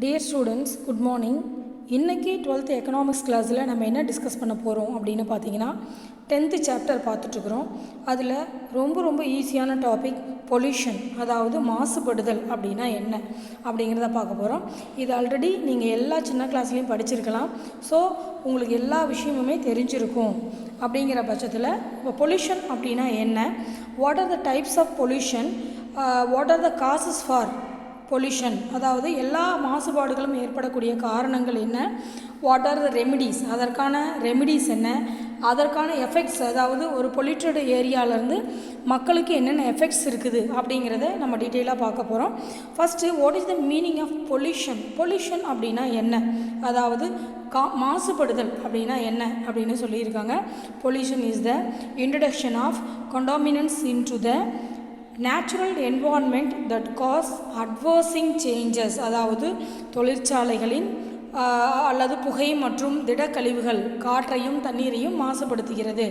Dear students, good morning. இன்னைக்கு 12th economics கிளாஸில் நம்ம என்ன டிஸ்கஸ் பண்ண போகிறோம் அப்படின்னு பார்த்தீங்கன்னா 10th சாப்டர் பார்த்துட்ருக்குறோம். அதில் ரொம்ப ஈஸியான டாபிக் பொல்யூஷன், அதாவது மாசுபடுதல் அப்படின்னா என்ன அப்படிங்கிறத பார்க்க போகிறோம். இது ஆல்ரெடி நீங்கள் எல்லா சின்ன கிளாஸ்லேயும் படிச்சிருக்கலாம். ஸோ உங்களுக்கு எல்லா விஷயமுமே தெரிஞ்சிருக்கும். அப்படிங்கிற பட்சத்தில் இப்போ பொல்யூஷன் அப்படின்னா என்ன, what are the types of pollution, what are the causes for pollution, அதாவது எல்லா மாசுபாடுகளும் ஏற்படக்கூடிய காரணங்கள் என்ன, வாட் ஆர் த ரெமிடிஸ், அதற்கான ரெமிடிஸ் என்ன, அதற்கான எஃபெக்ட்ஸ், அதாவது ஒரு பொல்யூட்டட் ஏரியாவிலேருந்து மக்களுக்கு என்னென்ன எஃபெக்ட்ஸ் இருக்குது அப்படிங்கிறத நம்ம டீட்டெயிலாக பார்க்க போகிறோம். First what is the meaning of pollution. Pollution அப்படின்னா என்ன, அதாவது மாசுபடுதல் அப்படின்னா என்ன அப்படின்னு சொல்லியிருக்காங்க. Pollution is the introduction of contaminants into the natural environment that cause adversing changes, அதாவது தொழிற்சாலைகளின் அல்லது புகை மற்றும் திடக்கழிவுகள் காற்றையும் தண்ணீரையும் மாசுபடுத்துகிறது.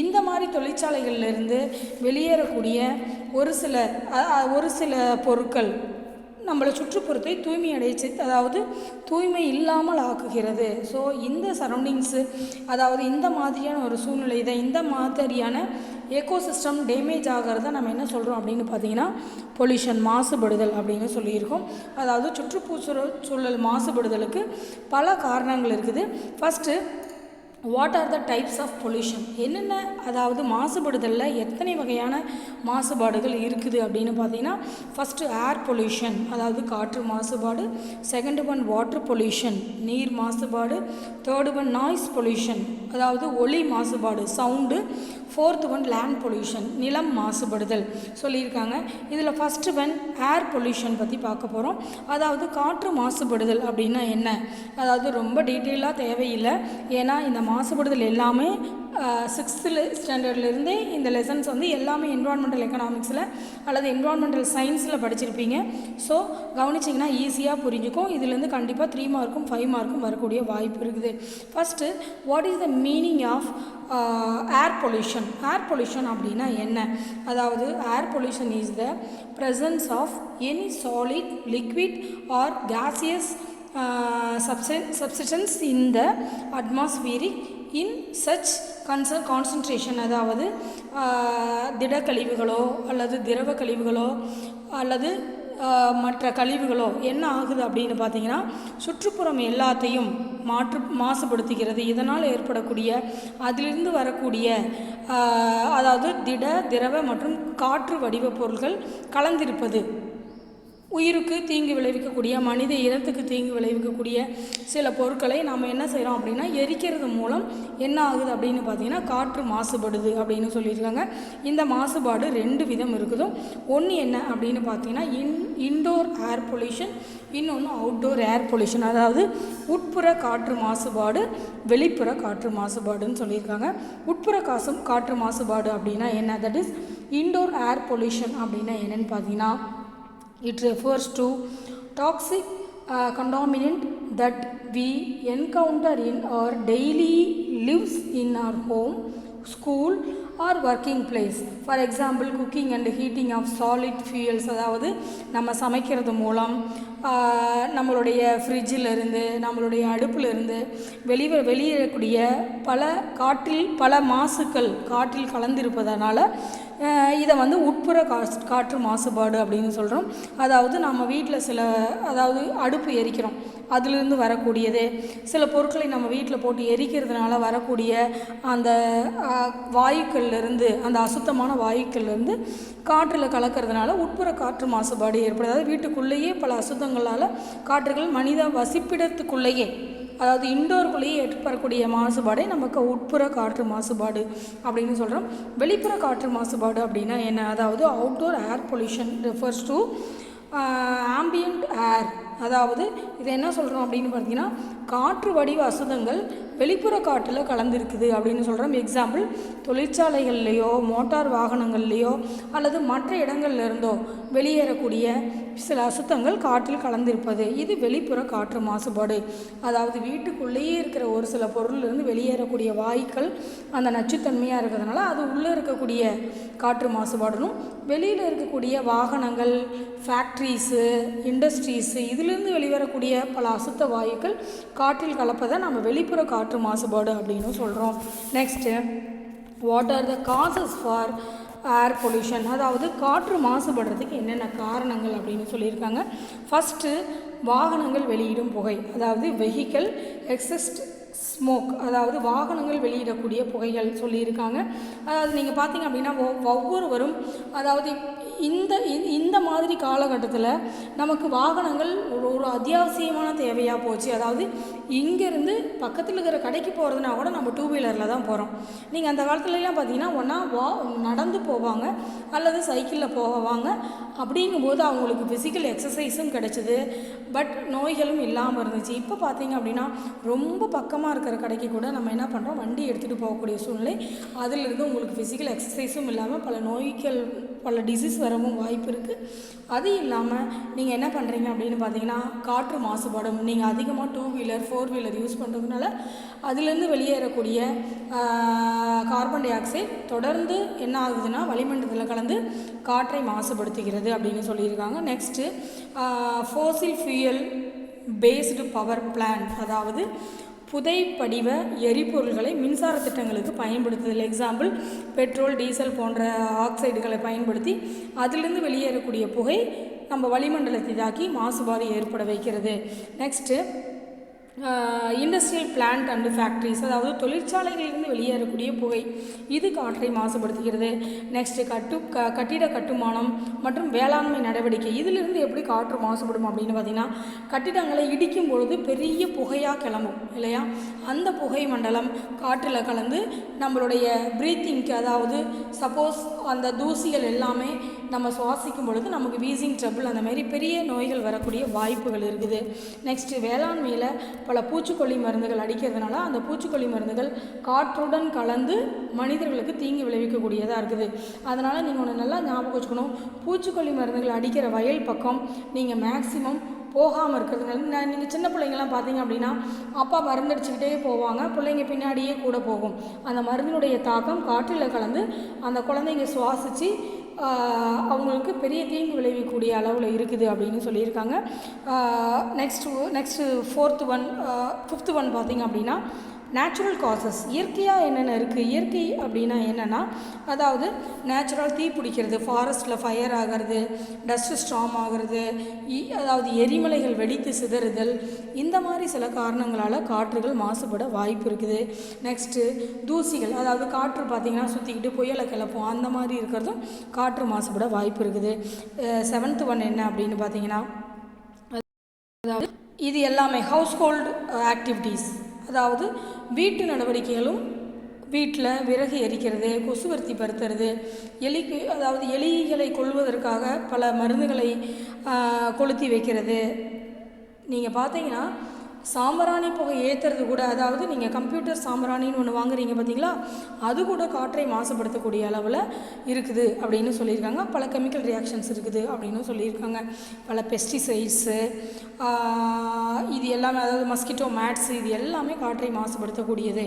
இந்த மாதிரி தொழிற்சாலைகளிலிருந்து வெளியேறக்கூடிய ஒரு சில பொருட்கள் நம்மளை சுற்றுப்புறத்தை அதாவது தூய்மை இல்லாமல் ஆக்குகிறது. ஸோ இந்த சரௌண்டிங்ஸு, அதாவது இந்த மாதிரியான ஒரு சூழ்நிலை தான், இந்த மாதிரியான எக்கோசிஸ்டம் டேமேஜ் ஆகிறத நம்ம என்ன சொல்கிறோம் அப்படின்னு பார்த்தீங்கன்னா பொல்யூஷன், மாசுபடுதல் அப்படின்னு சொல்லியிருக்கோம். அதாவது சுற்றுச்சூழல் மாசுபடுதலுக்கு பல காரணங்கள் இருக்குது. First what are the types of pollution, என்னென்ன, அதாவது மாசுபடுதலில் எத்தனை வகையான மாசுபாடுகள் இருக்குது அப்படின்னு பார்த்தீங்கன்னா ஃபஸ்ட்டு ஏர் பொல்யூஷன், அதாவது காற்று மாசுபாடு. செகண்ட் ஒன் வாட்டர் பொல்யூஷன், நீர் மாசுபாடு. தேர்டு ஒன் நாய்ஸ் பொல்யூஷன், அதாவது ஒலி மாசுபாடு, sound. Fourth one land pollution, நிலம் மாசுபடுதல் சொல்லியிருக்காங்க. இதில் ஃபஸ்ட்டு ஒன் ஏர் பொல்யூஷன் பற்றி பார்க்க போகிறோம். அதாவது காற்று மாசுபடுதல் அப்படின்னா என்ன, அதாவது ரொம்ப டீட்டெயிலாக தேவையில்லை, ஏன்னா இந்த மாசுபடுதல் எல்லாமே 6th ஸ்டாண்டர்ட்லேருந்தே இந்த லெசன்ஸ் வந்து எல்லாமே என்விரான்மெண்டல் எக்கனாமிக்ஸில் அல்லது என்விரான்மெண்டல் சயின்ஸில் படிச்சிருப்பீங்க. ஸோ கவனிச்சிங்கன்னா ஈஸியாக புரிஞ்சுக்கும். இதுலேருந்து கண்டிப்பாக 3 மார்க்கும் 5 மார்க்கும் வரக்கூடிய வாய்ப்பு இருக்குது. First what is the meaning of air pollution. Air pollution அப்படின்னா என்ன, அதாவது air pollution is the presence of any solid, liquid or gaseous substance in the atmospheric in such concentration, அதாவது திடக்கழிவுகளோ அல்லது திரவ கழிவுகளோ அல்லது மற்ற கழிவுகளோ என்ன ஆகுது அப்படின்னு பார்த்தீங்கன்னா சுற்றுப்புறம் எல்லாத்தையும் மாசுபடுத்துகிறது. இதனால் ஏற்படக்கூடிய அதிலிருந்து வரக்கூடிய அதாவது திரவ மற்றும் காற்று வடிவ பொருட்கள் கலந்திருப்பது, உயிருக்கு தீங்கு விளைவிக்கக்கூடிய, மனித இனத்துக்கு தீங்கு விளைவிக்கக்கூடிய சில பொருட்களை நாம் என்ன செய்கிறோம் அப்படின்னா எரிக்கிறது மூலம் என்ன ஆகுது அப்படின்னு பார்த்தீங்கன்னா காற்று மாசுபடுது அப்படின்னு சொல்லியிருக்காங்க. இந்த மாசுபாடு 2 விதம் இருக்குது. ஒன்று என்ன அப்படின்னு பார்த்தீங்கன்னா இன்டோர் ஏர் பொல்யூஷன், இன்னொன்று அவுட்டோர் ஏர் பொல்யூஷன், அதாவது உட்புற காற்று மாசுபாடு, வெளிப்புற காற்று மாசுபாடுன்னு சொல்லியிருக்காங்க. உட்புற காற்று மாசுபாடு அப்படின்னா என்ன, that is indoor air pollution அப்படின்னா என்னென்னு பார்த்தீங்கன்னா it refers to toxic contaminant that we encounter in our daily lives in our home, school or working place. For example, cooking and heating of solid fuels, அதாவது நம்ம சமைக்கிறது மூலம் நம்மளுடைய ஃப்ரிட்ஜிலிருந்து நம்மளுடைய அடுப்பிலிருந்து வெளியேறக்கூடிய பல மாசுக்கள் காற்றில் கலந்திருப்பதனால இதை வந்து உட்புற காற்று மாசுபாடு அப்படின்னு சொல்கிறோம். அதாவது நம்ம வீட்டில் அதாவது அடுப்பு எரிக்கிறோம், அதிலிருந்து வரக்கூடியது, சில பொருட்களை நம்ம வீட்டில் போட்டு எரிக்கிறதுனால வரக்கூடிய அந்த வாயுக்கள்லேருந்து, அந்த அசுத்தமான வாயுக்கள்லேருந்து காற்றில் கலக்கிறதுனால உட்புற காற்று மாசுபாடு ஏற்படுது. அதாவது வீட்டுக்குள்ளேயே பல அசுத்தங்களால் காற்றுகள் மனித வசிப்பிடத்துக்குள்ளேயே, அதாவது இண்டோருக்குள்ளேயே ஏற்படக்கூடிய மாசுபாடை நமக்கு உட்புற காற்று மாசுபாடு அப்படின்னு சொல்கிறோம். வெளிப்புற காற்று மாசுபாடு அப்படின்னா என்ன, அதாவது outdoor air pollution refers to ambient air, அதாவது இது என்ன சொல்கிறோம் அப்படின்னு பார்த்தீங்கன்னா காற்று வடிவ அசுத்தங்கள் வெளிப்புற காற்றில் கலந்துருக்குது அப்படின்னு சொல்கிறோம். எக்ஸாம்பிள், தொழிற்சாலைகள்லேயோ மோட்டார் வாகனங்கள்லேயோ அல்லது மற்ற இடங்கள்ல இருந்தோ வெளியேறக்கூடிய சில அசுத்தங்கள் காற்றில் கலந்திருப்பது, இது வெளிப்புற காற்று மாசுபாடு. அதாவது வீட்டுக்குள்ளேயே இருக்கிற ஒரு சில பொருளிலிருந்து வெளியேறக்கூடிய வாயுக்கள் அந்த நச்சுத்தன்மையாக இருக்கிறதுனால அது உள்ளே இருக்கக்கூடிய காற்று மாசுபாடுனும், வெளியில் இருக்கக்கூடிய வாகனங்கள், ஃபேக்ட்ரிஸு, இண்டஸ்ட்ரீஸு இதிலிருந்து வெளிவரக்கூடிய பல அசுத்த வாயுக்கள் காற்றில் கலப்பதை நம்ம வெளிப்புற காற்று மாசுபாடு அப்படின்னு சொல்கிறோம். Next, what are the causes for air pollution? அதாவது காற்று மாசுபடுறதுக்கு என்னென்ன காரணங்கள் அப்படின்னு சொல்லியிருக்காங்க. ஃபஸ்ட்டு, வாகனங்கள் வெளியிடும் புகை, அதாவது வெஹிக்கல் எக்ஸஸ்ட் ஸ்மோக், அதாவது வாகனங்கள் வெளியிடக்கூடிய புகைகள் சொல்லியிருக்காங்க. அதாவது நீங்கள் பார்த்தீங்க அப்படின்னா ஒவ்வொருவரும், அதாவது இந்த மாதிரி காலகட்டத்தில் நமக்கு வாகனங்கள் ஒரு அத்தியாவசியமான தேவையாக போச்சு. அதாவது இங்கேருந்து பக்கத்தில் இருக்கிற கடைக்கு போகிறதுனா கூட நம்ம 2 வீலரில் தான் போகிறோம். நீங்கள் அந்த காலத்துலலாம் பார்த்தீங்கன்னா ஒன்றா நடந்து போவாங்க அல்லது சைக்கிளில் போவாங்க. அப்படிங்கும்போது அவங்களுக்கு ஃபிசிக்கல் எக்ஸசைஸும் கிடச்சிது, பட் நோய்களும் இல்லாமல் இருந்துச்சு. இப்போ பார்த்தீங்க அப்படின்னா ரொம்ப பக்கமாக இருக்கிற கடைக்கு கூட நம்ம என்ன பண்ணுறோம், வண்டி எடுத்துகிட்டு போகக்கூடிய சூழ்நிலை. அதிலிருந்து உங்களுக்கு ஃபிசிக்கல் எக்ஸசைஸும் இல்லாமல் பல நோய்கள், பல டிசீஸ் வரவும் வாய்ப்பு இருக்குது. அது இல்லாமல் நீங்கள் என்ன பண்ணுறீங்க அப்படின்னு பார்த்தீங்கன்னா காற்று மாசுபாடும். நீங்கள் அதிகமாக 2 வீலர் 4 வீலர் யூஸ் பண்ணுறதுனால அதிலேருந்து வெளியேறக்கூடிய கார்பன் டை ஆக்சைடு தொடர்ந்து என்ன ஆகுதுன்னா வளிமண்டலத்தில் கலந்து காற்றை மாசுபடுத்துகிறது அப்படின்னு சொல்லியிருக்காங்க. Next, ஃபோசில் fuel based power plant, அதாவது புதைப்படிவ எரிபொருள்களை மின்சார திட்டங்களுக்கு பயன்படுத்துதல். எக்ஸாம்பிள், பெட்ரோல், டீசல் போன்ற ஆக்சைடுகளை பயன்படுத்தி அதிலிருந்து வெளியேறக்கூடிய புகை நம்ம வளிமண்டலத்தை தாக்கி மாசுபாடு ஏற்பட வைக்கிறது. Next, industrial plant and factories, அதாவது தொழிற்சாலைகளிலிருந்து வெளியேறக்கூடிய புகை, இது காற்றை மாசுபடுத்துகிறது. நெக்ஸ்ட்டு, கட்டிட கட்டுமானம் மற்றும் வேளாண்மை நடவடிக்கை, இதிலிருந்து எப்படி காற்று மாசுபடும் அப்படின்னு பார்த்திங்கன்னா, கட்டிடங்களை இடிக்கும் பொழுது பெரிய புகையாக கிளம்பும் இல்லையா, அந்த புகை மண்டலம் காற்றில் கலந்து நம்மளுடைய ப்ரீத்திங்க்கு, அதாவது சப்போஸ் அந்த தூசிகள் எல்லாமே நம்ம சுவாசிக்கும் பொழுது நமக்கு வீசிங் ட்ரபிள் அந்த மாதிரி பெரிய நோய்கள் வரக்கூடிய வாய்ப்புகள் இருக்குது. நெக்ஸ்ட்டு, வேளாண்மையில் பல பூச்சிக்கொல்லி மருந்துகள் அடிக்கிறதுனால அந்த பூச்சிக்கொல்லி மருந்துகள் காற்றுடன் கலந்து மனிதர்களுக்கு தீங்கு விளைவிக்கக்கூடியதாக இருக்குது. அதனால் நீங்கள் ஒன்று நல்லா ஞாபகம் வச்சுக்கணும், பூச்சிக்கொல்லி மருந்துகள் அடிக்கிற வயல் பக்கம் நீங்கள் மேக்ஸிமம் போகாமல் இருக்கிறதுனால, நீங்கள் சின்ன பிள்ளைங்கள்லாம் பார்த்தீங்க அப்படின்னா அப்பா மருந்தடிச்சுக்கிட்டே போவாங்க, பிள்ளைங்க பின்னாடியே கூட போகும். அந்த மருந்தினுடைய தாக்கம் காற்றில் கலந்து அந்த குழந்தைங்க சுவாசித்து அவங்களுக்கு பெரிய தீங்கு விளைவிக்கக்கூடிய அளவில் இருக்குது அப்படின்னு சொல்லியிருக்காங்க. நெக்ஸ்ட்டு ஃபிஃப்த்து ஒன் பார்த்திங்க அப்படின்னா நேச்சுரல் காசஸ். இயற்கையாக என்னென்ன இருக்குது? இயற்கை அப்படின்னா என்னென்னா, அதாவது நேச்சுரல் தீ பிடிக்கிறது, ஃபாரஸ்ட்டில் ஃபயர் ஆகிறது, டஸ்ட்டு ஸ்டார்ம் ஆகிறது, அதாவது எரிமலைகள் வெடித்து சிதறுதல், இந்த மாதிரி சில காரணங்களால் காற்றுகள் மாசுபட வாய்ப்பு இருக்குது. நெக்ஸ்ட்டு, தூசிகள், அதாவது காற்று பார்த்திங்கன்னா சுற்றிக்கிட்டு புயலை கிளப்போம், அந்த மாதிரி இருக்கிறதும் காற்று மாசுபட வாய்ப்பு இருக்குது. 7th ஒன் என்ன அப்படின்னு பார்த்தீங்கன்னா, அதாவது இது எல்லாமே ஹவுஸ்ஹோல்டு ஆக்டிவிட்டீஸ், அதாவது வீட்டு நடவடிக்கைகளும், வீட்டில் விறகு எரிக்கிறது, கொசுவர்த்தி பருத்துறது, அதாவது எலிகளை கொல்வதற்காக பல மருந்துகளை கொளுத்தி வைக்கிறது. நீங்கள் பார்த்தீங்கன்னா சாம்பிராணி புகை ஏற்றுறது கூட, அதாவது நீங்கள் கம்ப்யூட்டர் சாம்பிராணின்னு ஒன்று வாங்குறீங்க பார்த்தீங்களா, அது கூட காற்றை மாசுபடுத்தக்கூடிய அளவில் இருக்குது அப்படின்னு சொல்லியிருக்காங்க. பல கெமிக்கல் ரியாக்ஷன்ஸ் இருக்குது அப்படின்னு சொல்லியிருக்காங்க. பல பெஸ்டிசைட்ஸு, இது எல்லாமே, அதாவது மஸ்கிட்டோ மேட்ஸு, இது எல்லாமே காற்றை மாசுபடுத்தக்கூடியது.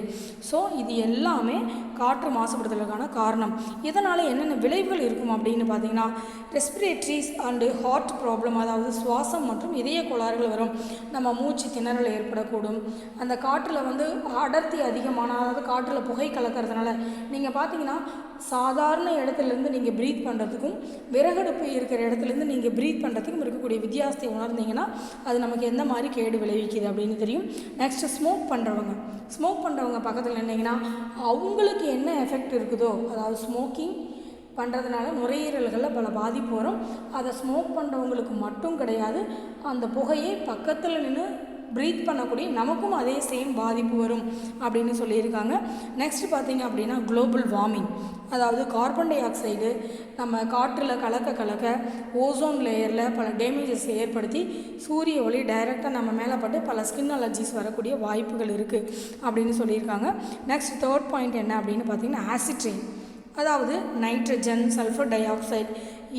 ஸோ இது எல்லாமே காற்று மாசுபடுத்துவதற்கான காரணம். இதனால் என்னென்ன விளைவுகள் இருக்கும் அப்படின்னு பார்த்தீங்கன்னா, ரெஸ்பிரேட்டரிஸ் அண்டு ஹார்ட் ப்ராப்ளம், அதாவது சுவாசம் மற்றும் இதய கோளாறுகள் வரும். நம்ம மூச்சு திணறல் ஏற்படக்கூடும். அந்த காற்றில் வந்து அடர்த்தி அதிகமான, அதாவது காற்றில் புகை கலக்கிறதுனால நீங்கள் பார்த்தீங்கன்னா சாதாரண இடத்துலேருந்து நீங்கள் ப்ரீத் பண்ணுறதுக்கும் விறகடுப்பு இருக்கிற இடத்துலேருந்து நீங்கள் ப்ரீத் பண்ணுறதுக்கும் இருக்கக்கூடிய வித்தியாசத்தை உணர்ந்தீங்கன்னா அது நமக்கு எந்த மாதிரி கேடு விளைவிக்குது அப்படின்னு தெரியும். நெக்ஸ்ட்டு, ஸ்மோக் பண்ணுறவங்க பக்கத்தில் நின்னீங்கன்னா அவங்களுக்கு என்ன எஃபெக்ட் இருக்குதோ, அதாவது ஸ்மோக்கிங் பண்ணுறதுனால நுரையீரல்களில் பல பாதிப்பு வரும். அதை ஸ்மோக் பண்ணுறவங்களுக்கு மட்டும் கிடையாது, அந்த புகையை பக்கத்தில் நின்று ப்ரீத் பண்ணக்கூடிய நமக்கும் அதே சேம் பாதிப்பு வரும் அப்படின்னு சொல்லியிருக்காங்க. நெக்ஸ்ட் பார்த்திங்க அப்படின்னா குளோபல் வார்மிங், அதாவது கார்பன் டை ஆக்சைடு நம்ம காற்றில் கலக்க ஓசோன் லேயரில் பல டேமேஜஸ் ஏற்படுத்தி சூரிய ஒளி டைரெக்டாக நம்ம மேலே பட்டு பல ஸ்கின் அலர்ஜிஸ் வரக்கூடிய வாய்ப்புகள் இருக்குது அப்படின்னு சொல்லியிருக்காங்க. நெக்ஸ்ட் 3rd பாயிண்ட் என்ன அப்படின்னு பார்த்திங்கன்னா ஆசிட் ரெயின், அதாவது நைட்ரஜன், சல்ஃபர் டை ஆக்சைடு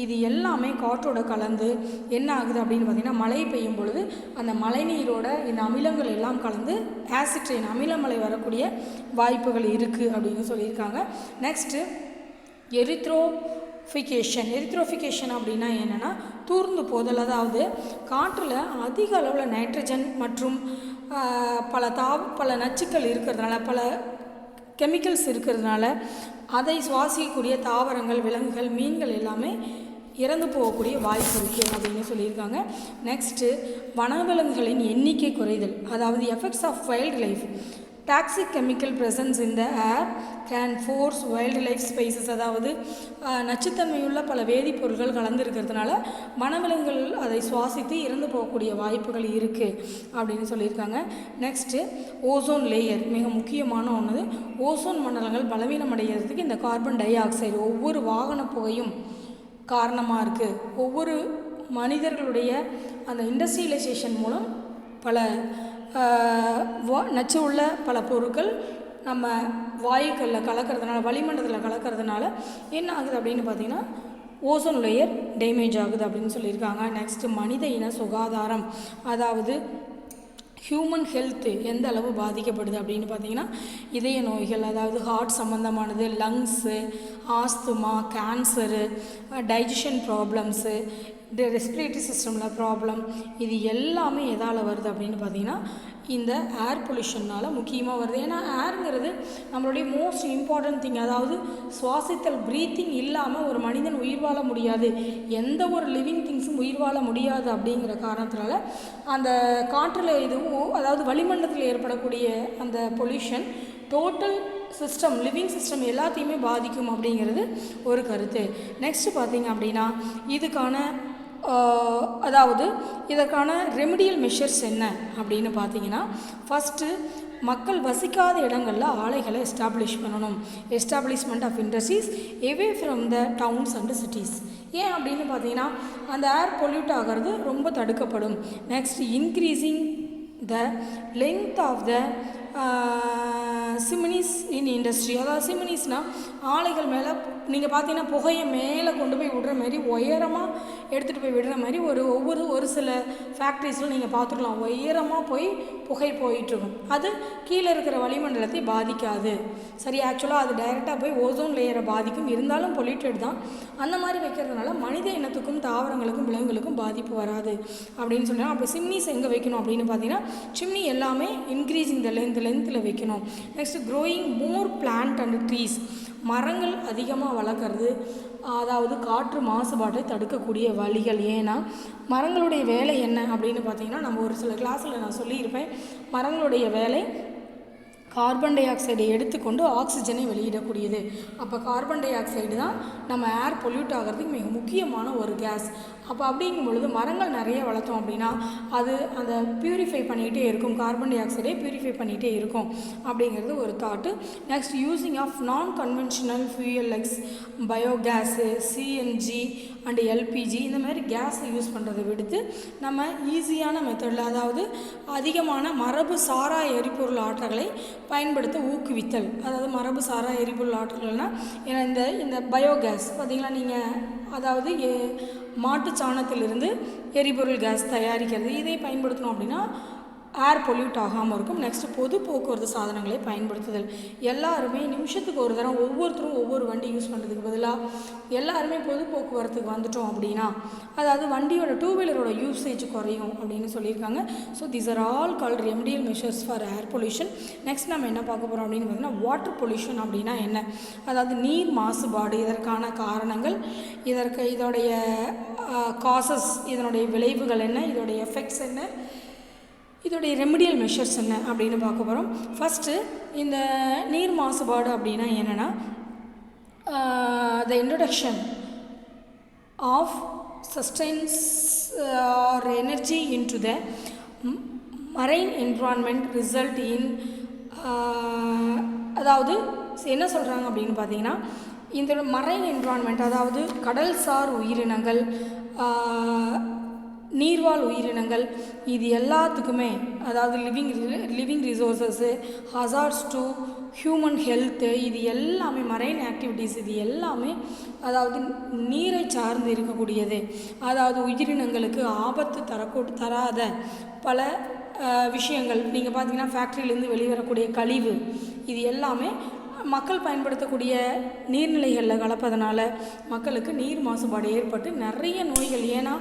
இது எல்லாமே காற்றோட கலந்து என்ன ஆகுது அப்படின்னு பார்த்திங்கன்னா மழை பெய்யும் பொழுது அந்த மழைநீரோட இந்த அமிலங்கள் எல்லாம் கலந்து ஆசிட் ரெயின் அமிலமழை வரக்கூடிய வாய்ப்புகள் இருக்குது அப்படின்னு சொல்லியிருக்காங்க. நெக்ஸ்ட்டு எரித்ரோஃபிகேஷன் அப்படின்னா என்னென்னா தூர்ந்து போதல். அதாவது காற்றில் அதிக அளவில் நைட்ரஜன் மற்றும் பல நச்சுக்கள் இருக்கிறதுனால பல கெமிக்கல்ஸ் இருக்கிறதுனால அதை சுவாசிக்கக்கூடிய தாவரங்கள், விலங்குகள், மீன்கள் எல்லாமே இறந்து போகக்கூடிய வாய்ப்பு இருக்குது அப்படின்னு சொல்லியிருக்காங்க. நெக்ஸ்ட்டு வனவிலங்குகளின் எண்ணிக்கை குறைதல். அதாவது effects of wildlife. Toxic chemical presence in the air can force wildlife species. அதாவது நச்சுத்தன்மையுள்ள பல வேதிப்பொருட்கள் கலந்துருக்கிறதுனால வனவிலங்குகள் அதை சுவாசித்து இறந்து போகக்கூடிய வாய்ப்புகள் இருக்குது அப்படின்னு சொல்லியிருக்காங்க. நெக்ஸ்ட்டு ஓசோன் லேயர் மிக முக்கியமான ஒன்று. ஓசோன் மண்டலங்கள் பலவீனம் அடைகிறதுக்கு இந்த கார்பன் டை ஆக்சைடு ஒவ்வொரு வாகன புகையும் காரணமாக இருக்குது. ஒவ்வொரு மனிதர்களுடைய அந்த இண்டஸ்ட்ரியலைசேஷன் மூலம் பல நச்சு உள்ள பல பொருட்கள் நம்ம வாயுக்களில் கலக்கிறதுனால, வளிமண்டலத்தில் கலக்கிறதுனால என்ன ஆகுது அப்படின்னு பார்த்திங்கன்னா ஓசோன் லேயர் டேமேஜ் ஆகுது அப்படின்னு சொல்லியிருக்காங்க. நெக்ஸ்ட்டு மனித இன சுகாதாரம். அதாவது ஹியூமன் ஹெல்த்து எந்த அளவு பாதிக்கப்படுது அப்படின்னு பார்த்திங்கன்னா இதய நோய்கள், அதாவது ஹார்ட் சம்மந்தமானது, lungs, asthma, cancer, digestion problems, respiratory சிஸ்டமில் ப்ராப்ளம், இது எல்லாமே எதால் வருது அப்படின்னு பார்த்திங்கன்னா இந்த ஏர் பொல்யூஷனால் முக்கியமாக வருது. ஏன்னா ஏருங்கிறது நம்மளுடைய மோஸ்ட் இம்பார்ட்டன்ட் திங். அதாவது சுவாசித்தல், ப்ரீத்திங் இல்லாமல் ஒரு மனிதன் உயிர் வாழ முடியாது, எந்த ஒரு லிவிங் திங்ஸும் உயிர் வாழ முடியாது. அப்படிங்கிற காரணத்தினால அந்த காற்றில் அதாவது வளிமண்டலத்தில் ஏற்படக்கூடிய அந்த pollution total system, living system எல்லாத்தையுமே பாதிக்கும் அப்படிங்கிறது ஒரு கருத்து. நெக்ஸ்ட்டு பார்த்திங்க அப்படின்னா இதற்கான ரெமிடியல் மெஷர்ஸ் என்ன அப்படின்னு பார்த்தீங்கன்னா ஃபஸ்ட்டு மக்கள் வசிக்காத இடங்களில் ஆலைகளை எஸ்டாப்ளிஷ் பண்ணணும். Establishment of industries away from the towns and cities. ஏன் அப்படின்னு பார்த்தீங்கன்னா அந்த ஏர் பொல்யூட் ஆகிறது ரொம்ப தடுக்கப்படும். Next increasing the length of the chimneys in industry. அதாவது சிமினிஸ்னால் ஆலைகள் மேலே நீங்கள் பார்த்தீங்கன்னா புகையை மேலே கொண்டு போய் விடுற மாதிரி, உயரமாக எடுத்துகிட்டு போய் விடுற மாதிரி ஒரு சில ஃபேக்ட்ரிஸில் நீங்கள் பார்த்துக்கலாம், உயரமாக போய் புகை போயிட்டுருக்கும். அது கீழே இருக்கிற வளிமண்டலத்தை பாதிக்காது. சரி, ஆக்சுவலாக அது டைரெக்டாக போய் ஓசோன் லேயரை பாதிக்கும், இருந்தாலும் பொல்யூட்டட் தான். அந்த மாதிரி வைக்கிறதுனால மனித இனத்துக்கும் தாவரங்களுக்கும் விலங்குகளுக்கும் பாதிப்பு வராது அப்படின்னு சொல்கிறாங்க. அப்போ சிம்னிஸ் எங்கே வைக்கணும் அப்படின்னு பார்த்தீங்கன்னா சிம்னி எல்லாமே இன்க்ரீஸிங் த லென்த்தில் வைக்கணும். Next growing more plant and trees. மரங்கள் அதிகமாக வளர்க்குறது அதாவது காற்று மாசுபாட்டை தடுக்கக்கூடிய வழிகள். ஏன்னா மரங்களுடைய வேலை என்ன அப்படின்னு பார்த்தீங்கன்னா நம்ம ஒரு சில கிளாஸில் நான் சொல்லியிருப்பேன். மரங்களுடைய வேலை கார்பன் டை ஆக்சைடை எடுத்துக்கொண்டு ஆக்சிஜனை வெளியிடக்கூடியது. அப்போ கார்பன் டை ஆக்சைடு தான் நம்ம ஏர் பொல்யூட் ஆகிறதுக்கு மிக முக்கியமான ஒரு கேஸ். அப்போ அப்படிங்கும் பொழுது மரங்கள் நிறைய வளர்த்தோம் அப்படின்னா அது அதை பியூரிஃபை பண்ணிகிட்டே இருக்கும், கார்பன் டை ஆக்சைடை பியூரிஃபை பண்ணிகிட்டே இருக்கும் அப்படிங்கிறது ஒரு thought. Next using of non conventional fuel likes biogas, CNG and LPG இந்த மாதிரி கேஸை யூஸ் பண்ணுறதை விடுத்து நம்ம ஈஸியான மெத்தடில், அதாவது அதிகமான மரபு சாரா எரிபொருள் ஆற்றல்களை பயன்படுத்த ஊக்குவித்தல். அதாவது மரபு சாரா எரிபொருள் ஆற்றல்கள்னால் ஏன்னா இந்த பயோகேஸ் பார்த்திங்கன்னா நீங்கள் அதாவது மாட்டு சாணத்திலிருந்து எரிபொருள் கேஸ் தயாரிக்கிறது, இதை பயன்படுத்தணும் அப்படின்னா ஏர் பொல்யூட் ஆகாமல் இருக்கும். நெக்ஸ்ட்டு பொது போக்குவரத்து சாதனங்களை பயன்படுத்துதல். எல்லாருமே நிமிஷத்துக்கு ஒரு தரம் ஒவ்வொருத்தரும் ஒவ்வொரு வண்டி யூஸ் பண்ணுறதுக்கு பதிலாக எல்லாருமே பொது போக்குவரத்துக்கு வந்துட்டோம் அப்படின்னா அதாவது வண்டியோட டூ வீலரோட யூசேஜ் குறையும் அப்படின்னு சொல்லியிருக்காங்க. So these are all called remedial measures for air pollution. Next நம்ம என்ன பார்க்க போகிறோம் அப்படின்னு பார்த்தீங்கன்னா வாட்டர் பொல்யூஷன் அப்படின்னா என்ன, அதாவது நீர் மாசுபாடு, இதற்கான காரணங்கள், இதோடைய காசஸ், இதனுடைய விளைவுகள் என்ன, இதோடைய எஃபெக்ட்ஸ் என்ன, இதோடைய ரெமிடியல் மெஷர்ஸ் என்ன அப்படின்னு பார்க்க போகிறோம். ஃபஸ்ட்டு இந்த நீர் மாசுபாடு அப்படின்னா என்னென்னா the introduction of substances or energy into the marine environment result in அதாவது என்ன சொல்கிறாங்க அப்படின்னு பார்த்தீங்கன்னா இந்த மரைன் என்விரான்மெண்ட் அதாவது கடல்சார் உயிரினங்கள் நீர்வாழ் உயிரினங்கள் இது எல்லாத்துக்குமே, அதாவது living resources, hazards to human health, இது எல்லாமே மரைன் ஆக்டிவிட்டீஸ், இது எல்லாமே அதாவது நீரை சார்ந்து இருக்கக்கூடியது. அதாவது உயிரினங்களுக்கு ஆபத்து தராத பல விஷயங்கள். நீங்கள் பார்த்தீங்கன்னா ஃபேக்ட்ரியிலேருந்து வெளிவரக்கூடிய கழிவு, இது எல்லாமே மக்கள் பயன்படுத்தக்கூடிய நீர்நிலைகளில் கலப்பதனால மக்களுக்கு நீர் மாசுபாடு ஏற்பட்டு நிறைய நோய்கள். ஏன்னா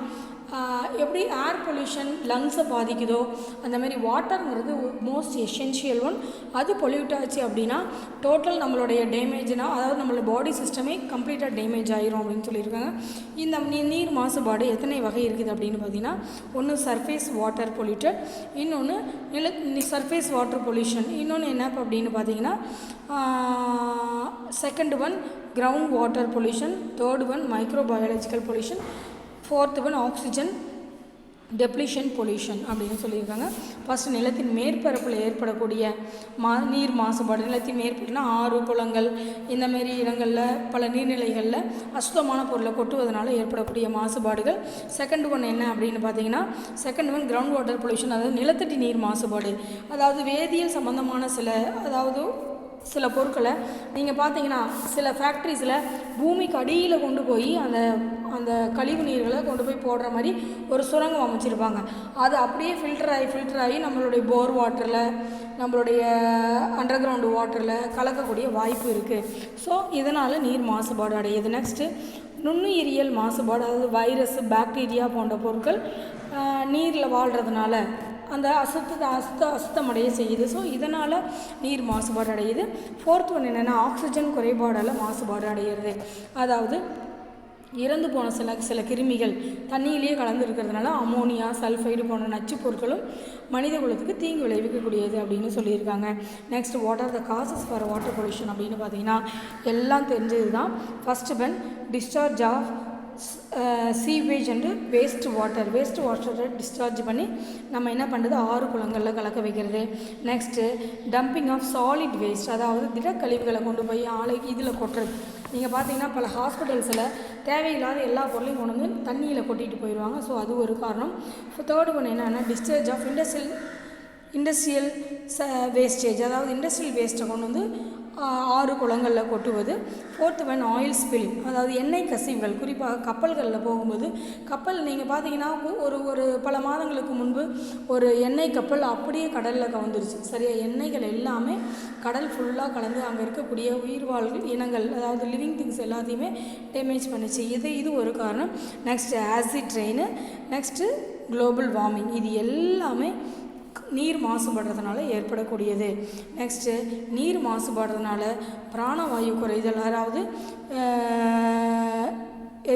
எப்படி ஏர் பொல்யூஷன் லங்ஸை பாதிக்குதோ அந்த மாதிரி வாட்டருங்கிறது மோஸ்ட் எசென்ஷியல் ஒன். அது பொல்யூட் ஆச்சு அப்படின்னா டோட்டல் நம்மளுடைய டேமேஜ்னால், அதாவது நம்மளோட பாடி சிஸ்டமே கம்ப்ளீட்டாக டேமேஜ் ஆயிரும் அப்படின்னு சொல்லியிருக்காங்க. இந்த நீர் மாசுபாடு எத்தனை வகை இருக்குது அப்படின்னு பார்த்தீங்கன்னா, ஒன்று சர்ஃபேஸ் வாட்டர் பொல்யூட்டட், இன்னொன்று சர்ஃபேஸ் வாட்டர் பொல்யூஷன், இன்னொன்று என்ன அப்படின்னு பார்த்தீங்கன்னா second one ground water pollution, third one microbiological pollution, fourth one oxygen depletion pollution அப்படின்னு சொல்லியிருக்காங்க. ஃபஸ்ட்டு நிலத்தின் மேற்பரப்பில் ஏற்படக்கூடிய நீர் மாசுபாடு. நிலத்தின் மேற்பரப்புனா ஆறு, குளங்கள், இந்தமாரி இடங்களில் பல நீர்நிலைகளில் அசுத்தமான பொருளை கொட்டுவதனால ஏற்படக்கூடிய மாசுபாடுகள். செகண்ட் ஒன் என்ன அப்படின்னு பார்த்தீங்கன்னா, second one ground water pollution, அதாவது நிலத்தடி நீர் மாசுபாடு. அதாவது வேதியியல் சம்பந்தமான சில பொருட்களை நீங்கள் பார்த்தீங்கன்னா சில ஃபேக்ட்ரிஸில் பூமிக்கு அடியில் கொண்டு போய் அந்த கழிவு நீர்களை கொண்டு போய் போடுற மாதிரி ஒரு சுரங்கம் அமைச்சிருப்பாங்க. அது அப்படியே ஃபில்டர் ஆகி நம்மளுடைய போர் வாட்டரில், நம்மளுடைய அண்டர் கிரவுண்டு வாட்டரில் கலக்கக்கூடிய வாய்ப்பு இருக்குது. ஸோ இதனால் நீர் மாசுபாடு அடையுது. நெக்ஸ்ட்டு நுண்ணுயிரியல் மாசுபாடு, அதாவது வைரஸ், பாக்டீரியா போன்ற பொருட்கள் நீரில் வாழ்கிறதுனால அந்த அசுத்தமடைய செய்யுது. ஸோ இதனால் நீர் மாசுபாடு அடையுது. ஃபோர்த் ஒன் என்னென்னா ஆக்சிஜன் குறைபாடால் மாசுபாடு அடைகிறது. அதாவது இறந்து போன சில கிருமிகள் தண்ணியிலேயே கலந்து இருக்கிறதுனால அமோனியா, சல்ஃபைடு போன்ற நச்சு பொருட்களும் மனித குலத்துக்கு தீங்கு விளைவிக்கக்கூடியது அப்படின்னு சொல்லியிருக்காங்க. Next, what are the causes for water pollution அப்படின்னு பார்த்தீங்கன்னா எல்லாம் தெரிஞ்சது தான். First one discharge of sewage and waste வாட்டரை டிஸ்சார்ஜ் பண்ணி நம்ம என்ன பண்ணுறது, ஆறு குளங்களில் கலக்க வைக்கிறது. Next dumping of solid waste, அதாவது திடக்கழிவுகளை கொண்டு போய் இதில் கொட்டுறது. நீங்கள் பார்த்தீங்கன்னா பல ஹாஸ்பிட்டல்ஸில் தேவையில்லாத எல்லா பொருளையும் கொண்டு வந்து தண்ணியில் கொட்டிட்டு போயிடுவாங்க. ஸோ அது ஒரு காரணம். தேர்டு ஒன்று என்னென்னா டிஸ்சார்ஜ் ஆஃப் இண்டஸ்ட்ரியல் வேஸ்டேஜ், அதாவது இண்டஸ்ட்ரியல் வேஸ்ட்டை கொண்டு வந்து ஆறு குளங்களில் கொட்டுவது. ஃபோர்த்து ஒன் ஆயில் ஸ்பில், அதாவது எண்ணெய் கசிவுகள். குறிப்பாக கப்பல்களில் போகும்போது நீங்கள் பார்த்தீங்கன்னா ஒரு பல மாதங்களுக்கு முன்பு ஒரு எண்ணெய் கப்பல் அப்படியே கடலில் கவுந்துருச்சு. சரியா, எண்ணெய்கள் எல்லாமே கடல் ஃபுல்லாக கலந்து அங்கே இருக்கக்கூடிய உயிர்வாழ் இனங்கள், அதாவது லிவிங் திங்ஸ் எல்லாத்தையுமே டேமேஜ் பண்ணிச்சு. இது ஒரு காரணம். Next acid rain, next global warming, இது எல்லாமே நீர் மாசுபடுறதுனால ஏற்படக்கூடியது. நெக்ஸ்ட்டு நீர் மாசுபடுறதுனால பிராணவாயு குறைதல், அதாவது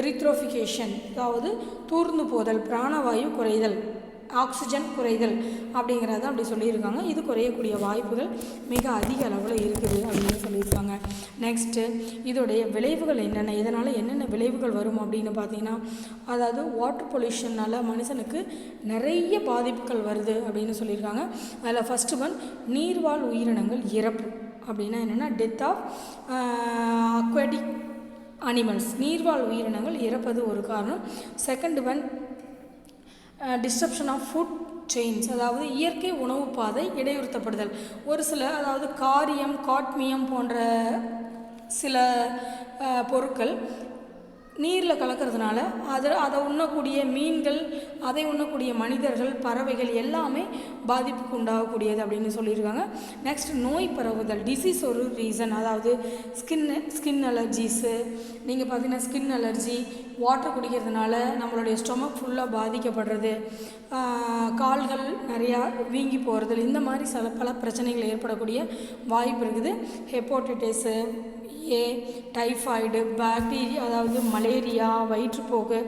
எரித்ரோஃபிகேஷன், அதாவது தூர்ந்து போதல், பிராணவாயு குறைதல், ஆக்சிஜன் குறைதல் அப்படிங்கிறத அப்படி சொல்லியிருக்காங்க. இது குறையக்கூடிய வாய்ப்புகள் மிக அதிக அளவில் இருக்குது அப்படின்னு சொல்லியிருக்காங்க. நெக்ஸ்ட்டு இதோடைய விளைவுகள் என்னென்ன, இதனால் என்னென்ன விளைவுகள் வரும் அப்படின்னு பார்த்தீங்கன்னா, அதாவது வாட்டர் பொல்யூஷனால் மனுஷனுக்கு நிறைய பாதிப்புகள் வருது அப்படின்னு சொல்லியிருக்காங்க. அதில் ஃபஸ்ட்டு ஒன் நீர்வாழ் உயிரினங்கள் இறப்பு. அப்படின்னா என்னென்னா டெத் ஆஃப் அக்வாட்டிக் அனிமல்ஸ், நீர்வாழ் உயிரினங்கள் இறப்பது ஒரு காரணம். Second one disruption of food chains, அதாவது இயற்கை உணவு பாதை இடைநிறுத்தப்படுதல். ஒரு சில, அதாவது காட்மியம் போன்ற சில பொருட்கள் நீரில் கலக்கிறதுனால அதை உண்ணக்கூடிய மீன்கள், அதை உண்ணக்கூடிய மனிதர்கள், பறவைகள் எல்லாமே பாதிப்புக்கு உண்டாகக்கூடியது அப்படின்னு சொல்லியிருக்காங்க. நெக்ஸ்ட், நோய் பரவுதல், டிசீஸ் ஒரு ரீசன். அதாவது ஸ்கின் அலர்ஜிஸு, நீங்கள் பார்த்தீங்கன்னா ஸ்கின் அலர்ஜி, வாட்டர் குடிக்கிறதுனால நம்மளுடைய ஸ்டொமக் ஃபுல்லாக பாதிக்கப்படுறது, கால்கள் நிறையா வீங்கி போகிறது, இந்த மாதிரி பல பிரச்சனைகள் ஏற்படக்கூடிய வாய்ப்பு இருக்குது. ஹெப்படைட்டிஸு ஏ, டைஃபாய்டு, பாக்டீரியா, அதாவது மலேரியா, வயிற்றுப்போக்கு,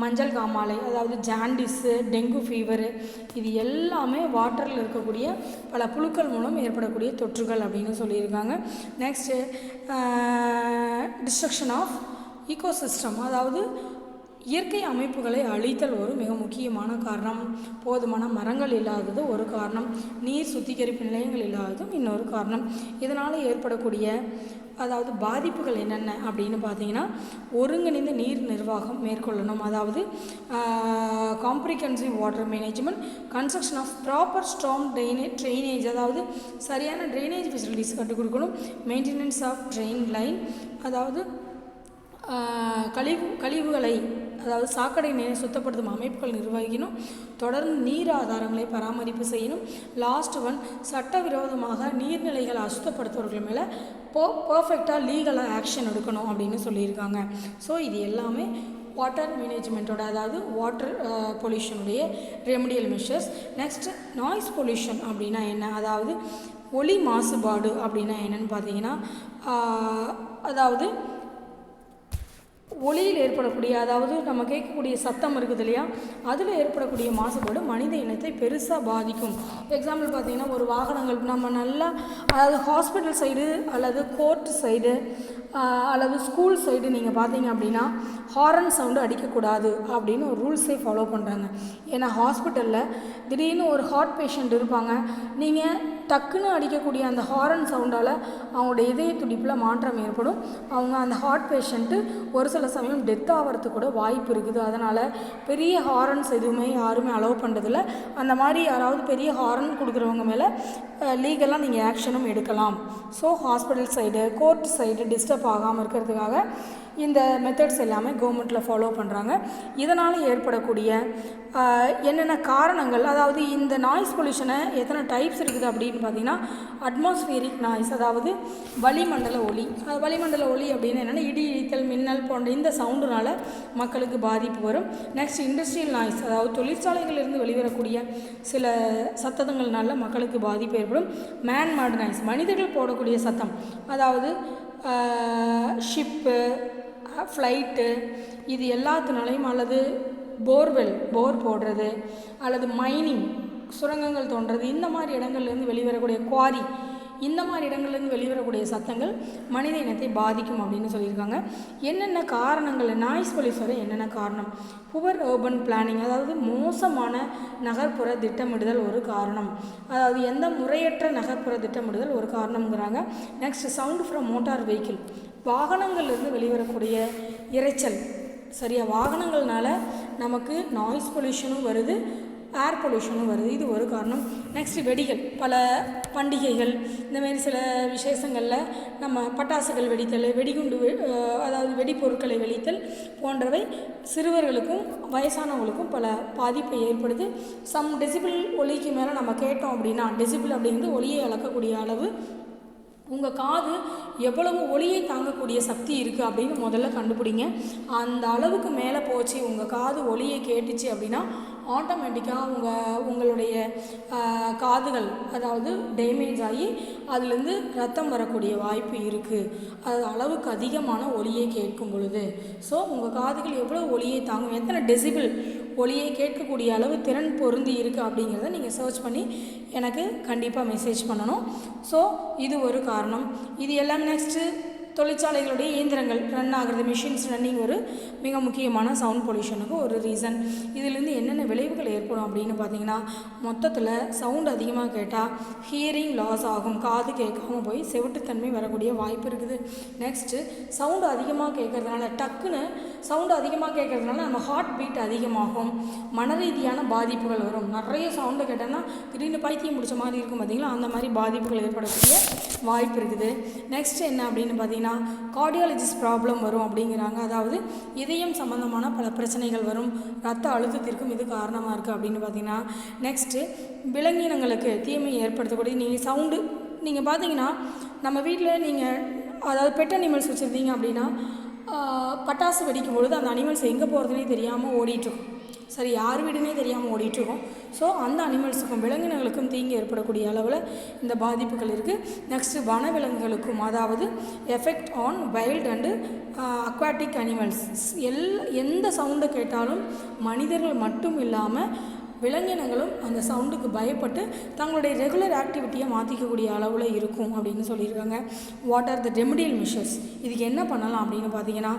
மஞ்சள் காமாலை, அதாவது ஜாண்டிஸு, டெங்கு ஃபீவரு, இது எல்லாமே வாட்டரில் இருக்கக்கூடிய பல புழுக்கள் மூலம் ஏற்படக்கூடிய தொற்றுகள் அப்படின்னு சொல்லியிருக்காங்க. நெக்ஸ்ட்டு டிஸ்ட்ரக்ஷன் ஆஃப் ஈகோசிஸ்டம், அதாவது இயற்கை அமைப்புகளை அழித்தல் ஒரு மிக முக்கியமான காரணம். போதுமான மரங்கள் இல்லாதது ஒரு காரணம். நீர் சுத்திகரிப்பு நிலையங்கள் இல்லாததும் இன்னொரு காரணம். இதனால் ஏற்படக்கூடிய அதாவது பாதிப்புகள் என்னென்ன அப்படின்னு பார்த்தீங்கன்னா, ஒருங்கிணைந்த நீர் நிர்வாகம் மேற்கொள்ளணும். அதாவது comprehensive water management, construction of proper strong drainage, அதாவது சரியான ட்ரைனேஜ் ஃபெசிலிட்டிஸ் கற்றுக் கொடுக்கணும். மெயின்டெனன்ஸ் ஆஃப் ட்ரெயின் லைன், அதாவது கழிவுகளை அதாவது சாக்கடை நீரை சுத்தப்படுத்தும் அமைப்புகள் நிர்வகிக்கணும். தொடர்ந்து நீர் ஆதாரங்களை பராமரிப்பு செய்யணும். லாஸ்ட் ஒன், சட்டவிரோதமாக நீர்நிலைகளை அசுத்தப்படுத்துவர்கள் மேலே பர்ஃபெக்டாக லீகலாக ஆக்ஷன் எடுக்கணும் அப்படின்னு சொல்லியிருக்காங்க. ஸோ இது எல்லாமே வாட்டர் மேனேஜ்மெண்ட்டோட, அதாவது வாட்டர் பொல்யூஷனுடைய remedial measures. Next, noise pollution அப்படின்னா என்ன, அதாவது ஒலி மாசுபாடு அப்படின்னா என்னென்னு பார்த்தீங்கன்னா, அதாவது ஒலியில் ஏற்படக்கூடிய, அதாவது நம்ம கேட்கக்கூடிய சத்தம் இருக்குது இல்லையா, அதில் ஏற்படக்கூடிய மாசுபாடு மனித இனத்தை பெருசாக பாதிக்கும். எக்ஸாம்பிள் பார்த்திங்கன்னா, ஒரு வாகனங்கள் நம்ம நல்லா, அதாவது ஹாஸ்பிட்டல் சைடு அல்லது கோர்ட் சைடு அல்லது ஸ்கூல் சைடு நீங்கள் பார்த்தீங்க அப்படின்னா ஹாரன் சவுண்டு அடிக்கக்கூடாது அப்படின்னு ஒரு ரூல்ஸே ஃபாலோ பண்ணுறாங்க. ஏன்னா ஹாஸ்பிட்டலில் திடீர்னு ஒரு ஹார்ட் பேஷண்ட் இருப்பாங்க, நீங்கள் டக்குன்னு அடிக்கக்கூடிய அந்த ஹாரன் சவுண்டால் அவங்களோட இதய துடிப்பில் மாற்றம் ஏற்படும். அவங்க அந்த ஹார்ட் பேஷண்ட்டு ஒரு சில சமயம் டெத் ஆகிறதுக்கு கூட வாய்ப்பு இருக்குது. அதனால் பெரிய ஹாரன்ஸ் எதுவுமே யாருமே அலோவ் பண்ணுறதில்ல. அந்த மாதிரி யாராவது பெரிய ஹாரன் கொடுக்குறவங்க மேலே லீகலாக நீங்கள் ஆக்ஷனும் எடுக்கலாம். So hospital side court side disturb ஆகாமல் இருக்கிறதுக்காக இந்த மெத்தட்ஸ் எல்லாமே கவர்மெண்ட்டில் ஃபாலோ பண்ணுறாங்க. இதனால் ஏற்படக்கூடிய என்னென்ன காரணங்கள், அதாவது இந்த நாய்ஸ் பொல்யூஷனை எத்தனை டைப்ஸ் இருக்குது அப்படின்னு பார்த்தீங்கன்னா, அட்மாஸ்பியரிக் நாய்ஸ், அதாவது வளிமண்டல ஒலி. வளிமண்டல ஒலி அப்படின்னு என்னென்னா, இடி இடித்தல் மின்னல் போன்ற இந்த சவுண்டுனால் மக்களுக்கு பாதிப்பு வரும். நெக்ஸ்ட், இண்டஸ்ட்ரியல் நாய்ஸ், அதாவது தொழிற்சாலைகளிலிருந்து வெளிவரக்கூடிய சில சத்தங்கள்னால மக்களுக்கு பாதிப்பு ஏற்படும். மேட் நாய்ஸ், மனிதர்கள் போடக்கூடிய சத்தம், அதாவது ஷிப்பு ஃப்ளைட்டு இது எல்லாத்தினாலையும், அல்லது போர் போடுறது, அல்லது மைனிங் சுரங்கங்கள் தோன்றது, இந்த மாதிரி இடங்கள்லேருந்து வெளிவரக்கூடிய குவாரி, இந்த மாதிரி இடங்கள்லேருந்து வெளிவரக்கூடிய சத்தங்கள் மனித இனத்தை பாதிக்கும் அப்படின்னு சொல்லியிருக்காங்க. என்னென்ன காரணங்கள் நாய்ஸ் பொல்யூஷன் என்னென்ன காரணம்? புவர் அர்பன் பிளானிங், அதாவது மோசமான நகர்ப்புற திட்டமிடுதல் ஒரு காரணம். அதாவது எந்த முறையற்ற நகர்ப்புற திட்டமிடுதல் ஒரு காரணம்ங்கிறாங்க. Next, sound from motor vehicle, வாகனங்கள்லேருந்து வெளிவரக்கூடிய இரைச்சல். சரியா, வாகனங்கள்னால நமக்கு நாய்ஸ் பொல்யூஷனும் வருது, ஏர் பொல்யூஷனும் வருது, இது ஒரு காரணம். நெக்ஸ்ட், வெடிகள், பல பண்டிகைகள் இந்தமாரி சில விசேஷங்களில் நம்ம பட்டாசுகள் வெடித்தல், வெடிகுண்டு, அதாவது வெடிப்பொருட்களை வெடித்தல் போன்றவை சிறுவர்களுக்கும் வயசானவங்களுக்கும் பல பாதிப்பை ஏற்படுது. சம் டெசிபிள் ஒலிக்கு மேலே நம்ம கேட்டோம் அப்படின்னா, டெசிபிள் அப்படிங்கிறது ஒலியை அளக்கக்கூடிய அளவு. உங்கள் காது எவ்வளவு ஒலியை தாங்கக்கூடிய சக்தி இருக்குது அப்படின்னு முதல்ல கண்டுபிடிங்க. அந்த அளவுக்கு மேலே போச்சு, உங்கள் காது ஒலியை கேட்டுச்சு அப்படின்னா ஆட்டோமேட்டிக்காக உங்களுடைய காதுகள் அதாவது டேமேஜ் ஆகி அதுலேருந்து ரத்தம் வரக்கூடிய வாய்ப்பு இருக்குது, அது அளவுக்கு அதிகமான ஒலியை கேட்கும் பொழுது. ஸோ உங்கள் காதுகள் எவ்வளோ ஒலியை தாங்கும், எத்தனை டெசிபிள் ஒலியை கேட்கக்கூடிய அளவு திறன் பொருந்தி இருக்குது அப்படிங்கிறத நீங்கள் சர்ச் பண்ணி எனக்கு கண்டிப்பாக மெசேஜ் பண்ணணும். ஸோ இது ஒரு காரணம். இது எல்லாம் நெக்ஸ்ட்டு தொழிற்சாலைகளுடைய இயந்திரங்கள் ரன் ஆகிறது, மிஷின்ஸ் ரன்னிங் ஒரு மிக முக்கியமான சவுண்ட் பொல்யூஷனுக்கு ஒரு ரீசன். இதிலேருந்து என்னென்ன விளைவுகள் ஏற்படும் அப்படின்னு பார்த்தீங்கன்னா, மொத்தத்தில் சவுண்ட் அதிகமாக கேட்டால் ஹியரிங் லாஸ் ஆகும், காது கேட்காமல் போய் செவிட்டுத்தன்மை வரக்கூடிய வாய்ப்பு இருக்குது. நெக்ஸ்ட்டு, சவுண்டு அதிகமாக கேட்கறதுனால டக்குன்னு சவுண்டு அதிகமாக கேட்கறதுனால நம்ம ஹார்ட் பீட் அதிகமாகும், மன ரீதியான பாதிப்புகள் வரும். நிறைய சவுண்டு கேட்டோன்னா திடீர்னு பைத்தியம் முடிச்ச மாதிரி இருக்கும் பார்த்தீங்களா, அந்த மாதிரி பாதிப்புகள் ஏற்படக்கூடிய வாய்ப்பு இருக்குது. நெக்ஸ்ட் என்ன அப்படின்னு பார்த்தீங்கன்னா, கார்டியாலஜிஸ்ட் ப்ராப்ளம் வரும் அப்படிங்கிறாங்க. அதாவது இதயம் சம்பந்தமான பல பிரச்சனைகள் வரும், ரத்த அழுத்தத்திற்கும் இது காரணமாக இருக்குது அப்படின்னு பார்த்தீங்கன்னா. நெக்ஸ்ட்டு, விலங்கினங்களுக்கு தீமை ஏற்படுத்தக்கூடிய நீங்கள் சவுண்டு நீங்கள் பார்த்தீங்கன்னா நம்ம வீட்டில் நீங்கள் அதாவது பெட் அனிமல்ஸ் வச்சுருந்தீங்க அப்படின்னா பட்டாசு வெடிக்கும் பொழுது அந்த அனிமல்ஸ் எங்கே போகிறதுனே தெரியாமல் ஓடிட்டுருக்கும். சரி, யார் வீடுனே தெரியாமல் ஓடிட்டுருக்கோம். ஸோ அந்த அனிமல்ஸுக்கும் விலங்கினங்களுக்கும் தீங்கு ஏற்படக்கூடிய அளவில் இந்த பாதிப்புகள் இருக்குது. நெக்ஸ்ட்டு, வனவிலங்குகளுக்கும், அதாவது effect on wild and aquatic animals. எந்த சவுண்டை கேட்டாலும் மனிதர்கள் மட்டும் இல்லாமல் விலங்கினங்களும் அந்த சவுண்டுக்கு பயப்பட்டு தங்களுடைய ரெகுலர் ஆக்டிவிட்டியை மாற்றிக்கக்கூடிய அளவில் இருக்கும் அப்படின்னு சொல்லியிருக்காங்க. What are the remedial measures? இதுக்கு என்ன பண்ணலாம் அப்படின்னு பார்த்தீங்கன்னா,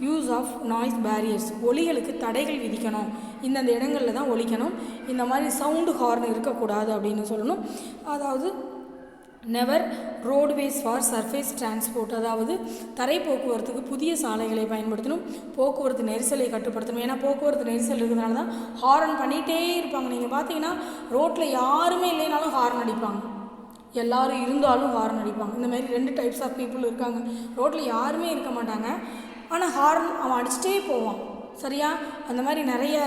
யூஸ் ஆஃப் நாய்ஸ் பேரியர்ஸ், ஒலிகளுக்கு தடைகள் விதிக்கணும், இந்தந்த இடங்களில் தான் ஒலிக்கணும், இந்த மாதிரி சவுண்டு ஹார்ன் இருக்கக்கூடாது அப்படின்னு சொல்லணும். அதாவது never roadways for surface transport, அதாவது தரை போக்குவரத்துக்கு புதிய சாலைகளை பயன்படுத்தணும், போக்குவரத்து நெரிசலை கட்டுப்படுத்தணும். ஏன்னா போக்குவரத்து நெரிசல் இருக்கிறதுனால தான் ஹாரன் பண்ணிகிட்டே இருப்பாங்க. நீங்கள் பார்த்தீங்கன்னா ரோட்டில் யாருமே இல்லைனாலும் ஹாரன் அடிப்பாங்க, எல்லோரும் இருந்தாலும் ஹாரன் அடிப்பாங்க. இந்த மாதிரி 2 டைப்ஸ் ஆஃப் பீப்புள் இருக்காங்க. ரோட்டில் யாருமே இருக்க மாட்டாங்க, ஆனால் ஹாரன் அவன் அடிச்சுட்டே போவான். சரியா? அந்த மாதிரி நிறைய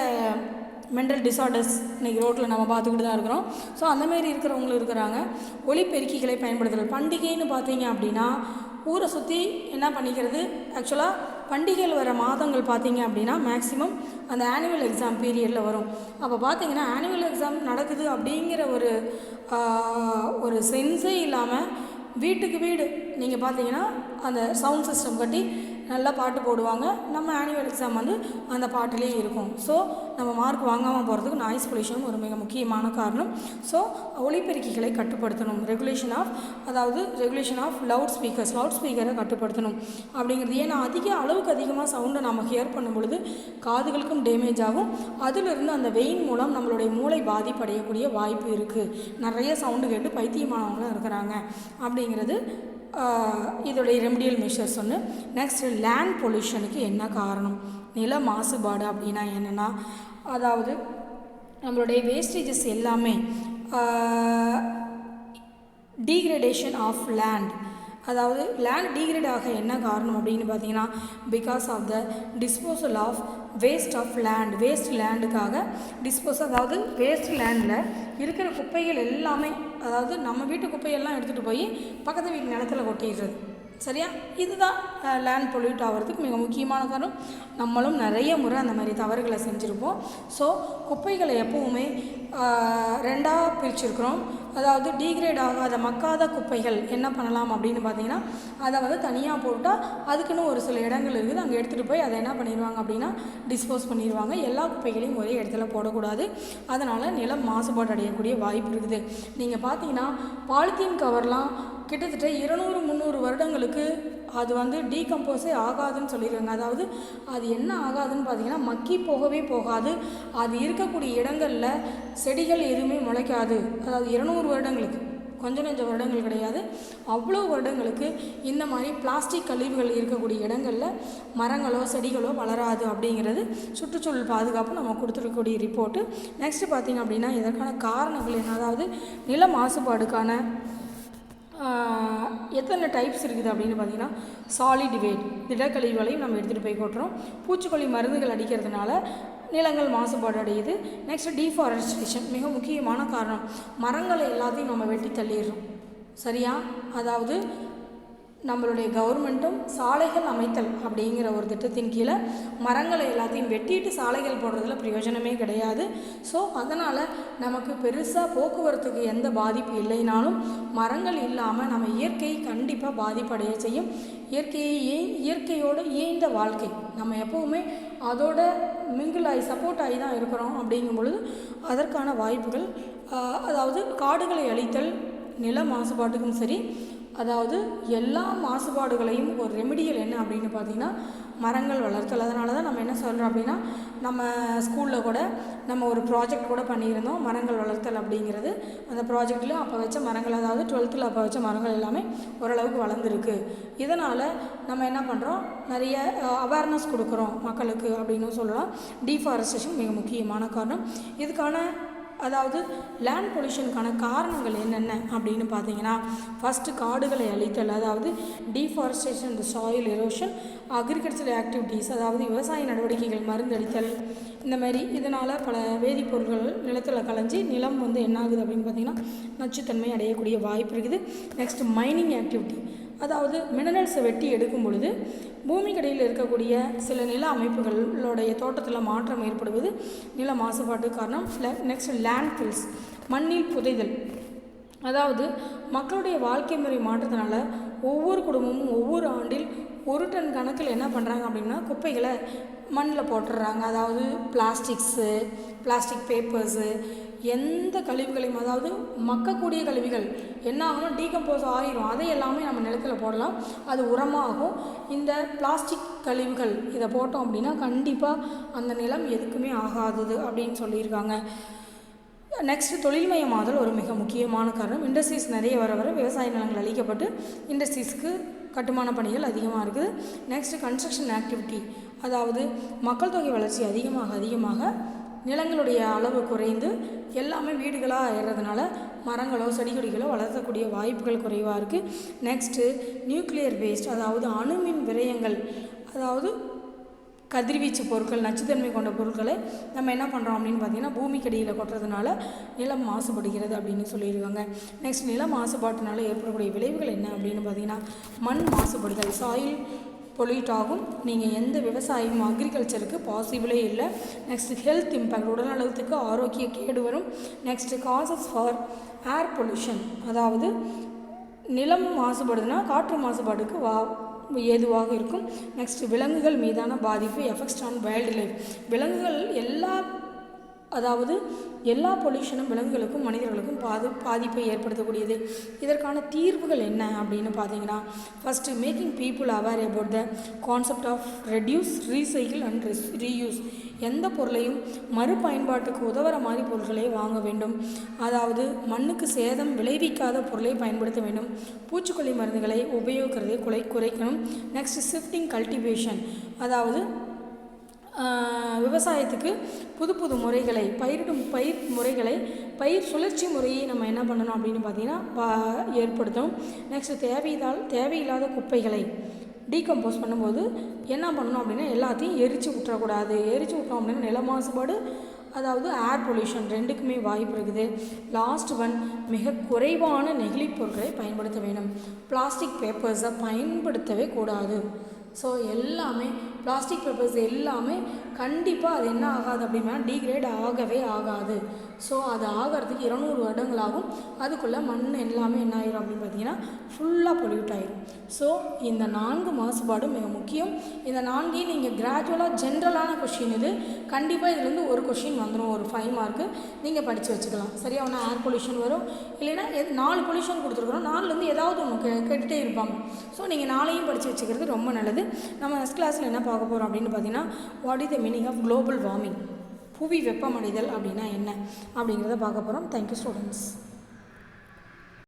மென்டல் டிஸார்டர்ஸ் இன்றைக்கி ரோட்டில் நம்ம பார்த்துக்கிட்டு தான் இருக்கிறோம். ஸோ அந்தமாரி இருக்கிறவங்களும் இருக்கிறாங்க. ஒலிபெருக்கிகளை பயன்படுத்துகிறது. பண்டிகைன்னு பார்த்தீங்க அப்படின்னா ஊரை சுற்றி என்ன பண்ணிக்கிறது, ஆக்சுவலாக பண்டிகைகள் வர மாதங்கள் பார்த்தீங்க அப்படின்னா மேக்ஸிமம் அந்த ஆனுவல் எக்ஸாம் பீரியடில் வரும். அப்போ பார்த்தீங்கன்னா ஆனுவல் எக்ஸாம் நடக்குது அப்படிங்கிற ஒரு சென்ஸே இல்லாமல் வீட்டுக்கு வீடு நீங்கள் பார்த்தீங்கன்னா அந்த சவுண்ட் சிஸ்டம் கட்டி நல்லா பாட்டு போடுவாங்க. நம்ம ஆனுவல் எக்ஸாம் வந்து அந்த பாட்டிலே இருக்கும். ஸோ நம்ம மார்க் வாங்காமல் போகிறதுக்கு நாய்ஸ் பொல்யூஷன் ஒரு மிக முக்கியமான காரணம். ஸோ ஒலிபெருக்கிகளை கட்டுப்படுத்தணும். ரெகுலேஷன் ஆஃப் லவுட் ஸ்பீக்கரை கட்டுப்படுத்தணும் அப்படிங்கிறது. ஏன்னா அளவுக்கு அதிகமாக சவுண்டை நம்ம ஹியர் பண்ணும் பொழுது காதுகளுக்கும் டேமேஜ் ஆகும். அதிலிருந்து அந்த வெயின் மூலம் நம்மளுடைய மூளை பாதிப்படையக்கூடிய வாய்ப்பு இருக்குது. நிறைய சவுண்டு கேட்டு பைத்தியமானவங்களும் இருக்கிறாங்க அப்படிங்கிறது இதோடைய ரெமடியல் மெஷர்ஸ் ஒன்று. நெக்ஸ்ட்டு லேண்ட் பொல்யூஷனுக்கு என்ன காரணம்? நில மாசுபாடு அப்படின்னா என்னென்னா, அதாவது நம்மளுடைய வேஸ்டேஜஸ் எல்லாமே டீக்ரேடேஷன் ஆஃப் லேண்ட், அதாவது லேண்ட் டீக்ரேட் ஆக என்ன காரணம் அப்படின்னு பார்த்தீங்கன்னா because of the disposal of waste of land. Waste லேண்டுக்காக அதாவது வேஸ்ட் லேண்டில் இருக்கிற குப்பைகள் எல்லாமே, அதாவது நம்ம வீட்டு குப்பையெல்லாம் எடுத்துகிட்டு போய் பக்கத்து வீட்டு நிலத்துல கொட்டிடுறது. சரியா? இதுதான் லேண்ட் பொல்யூட் ஆகிறதுக்கு மிக முக்கியமான காரணம். நம்மளும் நிறைய முறை அந்த மாதிரி தவறுகளை செஞ்சுருப்போம். ஸோ குப்பைகளை எப்போவுமே 2ஆக பிரிச்சுருக்கிறோம். அதாவது டீக்ரேட் ஆகாத மக்காத குப்பைகள் என்ன பண்ணலாம் அப்படின்னு பார்த்தீங்கன்னா அதை வந்து தனியாக போட்டால் அதுக்குன்னு ஒரு சில இடங்கள் இருக்குது, அங்கே எடுத்துகிட்டு போய் அதை என்ன பண்ணிடுவாங்க அப்படின்னா டிஸ்போஸ் பண்ணிடுவாங்க. எல்லா குப்பைகளையும் ஒரே இடத்துல போடக்கூடாது. அதனால் நிலம் மாசுபாடு அடையக்கூடிய வாய்ப்பு இருக்குது. நீங்கள் பார்த்தீங்கன்னா பாலித்தீன் கவர்லாம் கிட்டத்தட்ட 200-300 வருடங்களுக்கு அது வந்து டீகம்போஸே ஆகாதுன்னு சொல்லிடுறாங்க. அதாவது அது என்ன ஆகாதுன்னு பார்த்தீங்கன்னா மக்கி போகவே போகாது. அது இருக்கக்கூடிய இடங்களில் செடிகள் எதுவுமே முளைக்காது. அதாவது 200 வருடங்களுக்கு, கொஞ்சம் நெஞ்ச வருடங்கள் கிடையாது, அவ்வளோ வருடங்களுக்கு இந்த மாதிரி பிளாஸ்டிக் கழிவுகள் இருக்கக்கூடிய இடங்களில் மரங்களோ செடிகளோ வளராது அப்படிங்கிறது சுற்றுச்சூழல் பாதுகாப்பு நம்ம கொடுத்துருக்கக்கூடிய ரிப்போர்ட்டு. நெக்ஸ்ட்டு பார்த்திங்க அப்படின்னா இதற்கான காரணங்கள் என்ன, அதாவது நில மாசுபாடுக்கான எத்தனை டைப்ஸ் இருக்குது அப்படின்னு பார்த்தீங்கன்னா சாலிட் வேஸ்ட், திடக்கழிவுகளையும் நம்ம எடுத்துகிட்டு போய் கொட்டுறோம். பூச்சிக்கொல்லி மருந்துகள் அடிக்கிறதுனால நிலங்கள் மாசுபாடு அடையுது. நெக்ஸ்ட் டீஃபாரஸ்டேஷன் மிக முக்கியமான காரணம். மரங்களை எல்லாத்தையும் நம்ம வெட்டி தள்ளிடுறோம். சரியா? அதாவது நம்மளுடைய கவர்மெண்ட்டும் சாலைகள் அமைத்தல் அப்படிங்கிற ஒரு திட்டத்தின் கீழே மரங்களை எல்லாத்தையும் வெட்டிட்டு சாலைகள் போடுறதுல பிரயோஜனமே கிடையாது. ஸோ அதனால் நமக்கு பெருசாக போக்குவரத்துக்கு எந்த பாதிப்பு இல்லைனாலும் மரங்கள் இல்லாமல் நம்ம இயற்கை கண்டிப்பாக பாதிப்படைய செய்யும். இயற்கையோடு இயைந்த வாழ்க்கை நம்ம எப்போவுமே அதோட மிங்கிள் ஆகி சப்போர்ட் ஆகி தான் இருக்கிறோம். அப்படிங்கும் பொழுது அதற்கான வாய்ப்புகள், அதாவது காடுகளை அழித்தல் நில மாசுபாட்டுக்கும் சரி, அதாவது எல்லா மாசுபாடுகளையும் ஒரு ரெமிடியல் என்ன அப்படின்னு பார்த்திங்கன்னா மரங்கள் வளர்த்தல். அதனால தான் நம்ம என்ன சொல்கிறோம் அப்படின்னா நம்ம ஸ்கூலில் கூட நம்ம ஒரு ப்ராஜெக்ட் கூட பண்ணியிருந்தோம், மரங்கள் வளர்த்தல் அப்படிங்கிறது. அந்த ப்ராஜெக்டில் அப்போ வச்ச மரங்கள், அதாவது 12th அப்போ வச்ச மரங்கள் எல்லாமே ஓரளவுக்கு வளர்ந்துருக்கு. இதனால் நம்ம என்ன பண்ணுறோம், நிறைய அவேர்னஸ் கொடுக்குறோம் மக்களுக்கு அப்படின்னு சொல்லலாம். டீஃபாரஸ்டேஷன் மிக முக்கியமான காரணம். இதுக்கான அதாவது லேண்ட் பொல்யூஷனுக்கான காரணங்கள் என்னென்ன அப்படின்னு பார்த்தீங்கன்னா ஃபஸ்ட்டு காடுகளை அழித்தல், அதாவது டீஃபாரஸ்டேஷன், இந்த சாயில் எரோஷன், அக்ரிகல்ச்சரல் ஆக்டிவிட்டீஸ், அதாவது விவசாய நடவடிக்கைகள், மருந்தடித்தல், இந்த மாதிரி இதனால் பல வேதிப்பொருட்கள் நிலத்தில் கலைஞ்சி நிலம் வந்து என்ன ஆகுது அப்படின்னு பார்த்திங்கன்னா நச்சுத்தன்மை அடையக்கூடிய வாய்ப்பு இருக்குது. நெக்ஸ்ட் மைனிங் ஆக்டிவிட்டி, அதாவது மினரல்ஸை வெட்டி எடுக்கும் பொழுது பூமிக்கடியில் இருக்கக்கூடிய சில நில அமைப்புகளுடைய தோட்டத்தில் மாற்றம் ஏற்படுவது நில மாசுபாட்டு காரணம். நெக்ஸ்ட் லேண்ட் ஃபில்ஸ், மண்ணில் புதைதல், அதாவது மக்களுடைய வாழ்க்கை முறை மாற்றத்தினால ஒவ்வொரு குடும்பமும் ஒவ்வொரு ஆண்டில் 1 டன் கணக்கில் என்ன பண்ணுறாங்க அப்படின்னா குப்பைகளை மண்ணில் போட்டுடுறாங்க. அதாவது பிளாஸ்டிக் பேப்பர்ஸு, எந்த கழிவுகளையும், அதாவது மக்கக்கூடிய கழிவுகள் என்ன ஆகணும், டீகம்போஸ் ஆகிரும், அதை எல்லாமே நம்ம நிலத்தில் போடலாம், அது உரமாகும். இந்த பிளாஸ்டிக் கழிவுகள் இதை போட்டோம் அப்படின்னா கண்டிப்பாக அந்த நிலம் எதுக்குமே ஆகாதது அப்படின்னு சொல்லியிருக்காங்க. நெக்ஸ்ட்டு தொழில்மயமாதல் ஒரு மிக முக்கியமான காரணம். இண்டஸ்ட்ரீஸ் நிறைய வர வர விவசாய நிலங்கள் அழிக்கப்பட்டு இண்டஸ்ட்ரீஸ்க்கு கட்டுமான பணிகள் அதிகமாக இருக்குது. நெக்ஸ்ட்டு கன்ஸ்ட்ரக்ஷன் ஆக்டிவிட்டி, அதாவது மக்கள் தொகை வளர்ச்சி அதிகமாக நிலங்களுடைய அளவு குறைந்து எல்லாமே வீடுகளாக ஆயிடுறதுனால மரங்களோ செடிகொடிகளோ வளர்த்தக்கூடிய வாய்ப்புகள் குறைவாக இருக்குது. நெக்ஸ்ட்டு நியூக்ளியர் வேஸ்ட், அதாவது அணுமின் விரயங்கள், அதாவது கதிர்வீச்சு பொருட்கள், நச்சுத்தன்மை கொண்ட பொருட்களை நம்ம என்ன பண்ணுறோம் அப்படின்னு பார்த்திங்கன்னா பூமிக்கடியில் கொட்டுறதுனால நிலம் மாசுபடுகிறது அப்படின்னு சொல்லியிருக்காங்க. நெக்ஸ்ட் நில மாசுபாட்டினால ஏற்படக்கூடிய விளைவுகள் என்ன அப்படின்னு பார்த்திங்கன்னா மண் மாசுபடுதல், சாயில் பொல்யூட் ஆகும். நீங்கள் எந்த விவசாயமும் அக்ரிகல்ச்சருக்கு பாசிபிளே இல்லை. நெக்ஸ்ட்டு ஹெல்த் இம்பேக்ட், உடல்நலத்துக்கு ஆரோக்கிய கேடு வரும். Next causes for air pollution, அதாவது நிலம் மாசுபடுதுன்னா காற்று மாசுபாடுக்கு ஏதுவாக இருக்கும். நெக்ஸ்ட்டு விலங்குகள் மீதான பாதிப்பு, எஃபெக்ட்ஸ் ஆன் வைல்டு லைஃப், விலங்குகள் எல்லா பொல்யூஷனும் விலங்குகளுக்கும் மனிதர்களுக்கும் பாதிப்பை ஏற்படுத்தக்கூடியது. இதற்கான தீர்வுகள் என்ன அப்படின்னு பார்த்தீங்கன்னா first making people aware about the concept of reduce, recycle and reuse. எந்த பொருளையும் மறுபயன்பாட்டுக்கு உதவுற மாதிரி பொருட்களை வாங்க வேண்டும். அதாவது மண்ணுக்கு சேதம் விளைவிக்காத பொருளை பயன்படுத்த வேண்டும். பூச்சிக்கொல்லி மருந்துகளை உபயோகிக்கிறதை குறைக்கணும். நெக்ஸ்ட் ஷிஃப்டிங் கல்டிவேஷன், அதாவது விவசாயத்துக்கு புது முறைகளை பயிர் முறைகளை, பயிர் சுழற்சி முறையை நம்ம என்ன பண்ணணும் அப்படின்னு பார்த்திங்கன்னா ஏற்படுத்தணும். நெக்ஸ்ட்டு தேவையில்லாத குப்பைகளை டீகம்போஸ் பண்ணும்போது என்ன பண்ணணும் அப்படின்னா எல்லாத்தையும் எரிச்சு விட்டுறக்கூடாது. எரிச்சு விட்டோம் அப்படின்னா நில மாசுபாடு, அதாவது ஏர் பொல்யூஷன் ரெண்டுக்குமே வாய்ப்பு இருக்குது. லாஸ்ட் ஒன், மிக குறைவான நெகிழி பொருட்களை பயன்படுத்த வேண்டும். பிளாஸ்டிக் பேப்பர்ஸை பயன்படுத்தவே கூடாது. ஸோ எல்லாமே பிளாஸ்டிக் பேப்பர்ஸ் எல்லாமே கண்டிப்பாக அது என்ன ஆகாது அப்படின்னா டீக்ரேட் ஆகவே ஆகாது. ஸோ அது ஆகிறதுக்கு 200 வருடங்கள் ஆகும். அதுக்குள்ளே மண் எல்லாமே என்ன ஆயிரும் அப்படின்னு பார்த்தீங்கன்னா ஃபுல்லாக பொல்யூட் ஆயிரும். ஸோ இந்த 4 மாசுபாடும் மிக முக்கியம். இந்த 4ஐயும் நீங்கள் கிராஜுவலாக ஜென்ரலான கொஷின் இது, கண்டிப்பாக இதுலேருந்து ஒரு கொஷின் வந்துடும், ஒரு 5 மார்க்கு நீங்கள் படித்து வச்சுக்கலாம். சரியா? ஒன்று ஏர் பொல்யூஷன் வரும், இல்லைன்னா 4 பொல்யூஷன் கொடுத்துருக்குறோம், 4லேருந்து ஏதாவது ஒன்று கேட்டுகிட்டே இருப்பாங்க. ஸோ நீங்கள் 4ஐயும் படித்து வச்சுக்கிறது ரொம்ப நல்லது. நம்ம நெக்ஸ்ட் கிளாஸில் என்ன பார்க்க போகிறோம் அப்படின்னு பார்த்தீங்கன்னா what is the meaning of global warming, புவி வெப்பமடைதல் அப்படின்னா என்ன அப்படிங்கிறத பார்க்க போகிறோம். Thank you students.